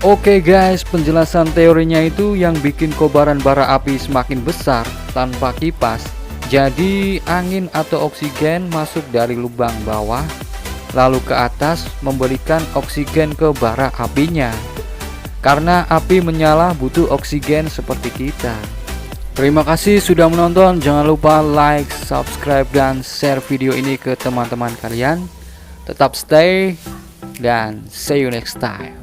Oke guys, penjelasan teorinya itu yang bikin kobaran bara api semakin besar tanpa kipas. Jadi angin atau oksigen masuk dari lubang bawah lalu ke atas memberikan oksigen ke bara apinya. Karena api menyala butuh oksigen seperti kita. Terima kasih sudah menonton. Jangan lupa like, subscribe, dan share video ini ke teman-teman kalian. Tetap stay dan see you next time.